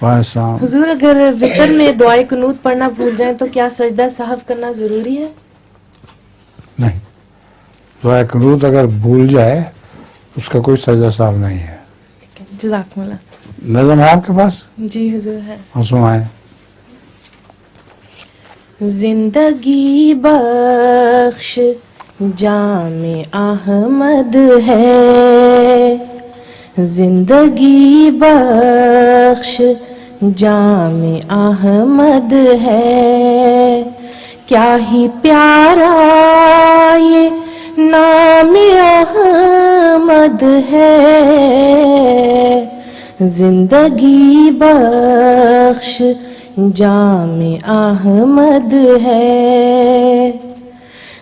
حضور اگر وطر میں دعائے قنوت پڑھنا بھول جائیں تو کیا سجدہ سہو کرنا ضروری ہے؟ نہیں، دعائے قنوت اگر بھول جائے اس کا کوئی سجدہ سہو نہیں ہے. جزاکم اللہ. نظم ہے آپ کے پاس؟ جی حضور ہے. ہاں سنائیں. زندگی بخش جام احمد ہے، زندگی بخش جام احمد ہے، کیا ہی پیارا یہ نام احمد ہے، زندگی بخش جام احمد ہے.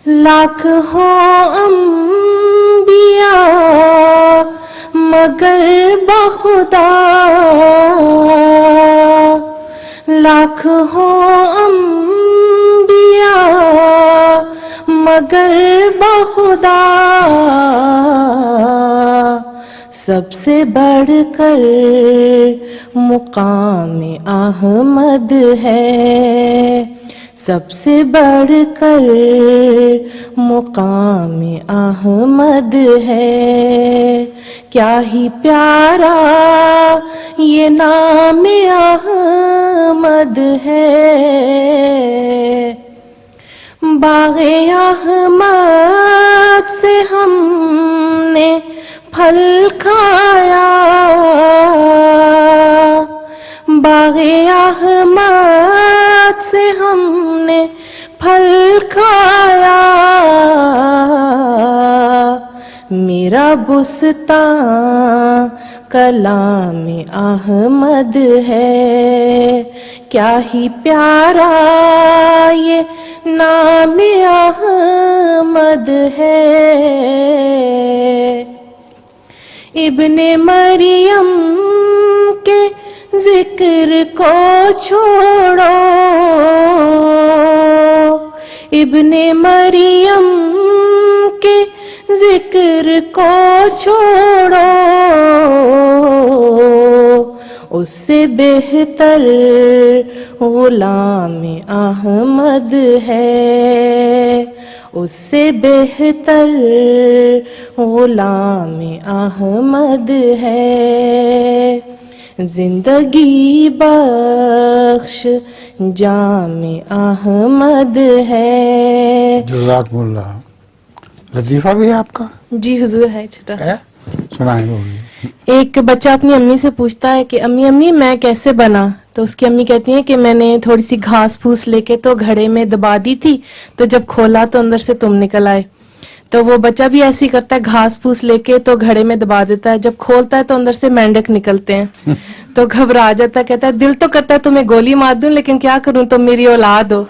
لاکھ ہوں انبیاء مگر بخدا، لاکھ ہوں انبیاء مگر بخدا، سب سے بڑھ کر مقام احمد ہے، سب سے بڑھ کر مقام احمد ہے، کیا ہی پیارا یہ نام احمد ہے. باغ احمد سے ہم نے پھل کھایا، باغ احمد سے ہم نے پھل کھایا، میرا بستان کلام احمد ہے، کیا ہی پیارا یہ نام احمد ہے. ابن مریم کے ذکر کو چھوڑو، ابن مریم کے ذکر کو چھوڑو، اس سے بہتر غلام احمد ہے، اس سے بہتر غلام احمد ہے، زندگی بخش جام احمد ہے. جزاکم اللہ. لطیفہ بھی ہے آپ کا؟ جی حضور ہے چھوٹا سا. سنائیں. بولیے. ایک بچہ اپنی امی سے پوچھتا ہے کہ امی میں کیسے بنا؟ تو اس کی امی کہتی ہیں کہ میں نے تھوڑی سی گھاس پھوس لے کے تو گھڑے میں دبا دی تھی، تو جب کھولا تو اندر سے تم نکل آئے. تو وہ بچہ بھی ایسے ہی کرتا ہے، گھاس پھوس لے کے تو گھڑے میں دبا دیتا ہے، جب کھولتا ہے تو اندر سے مینڈک نکلتے ہیں. تو گھبرا جاتا ہے، کہتا ہے دل تو کرتا ہے تمہیں گولی مار دوں، لیکن کیا کروں تم میری اولاد ہو.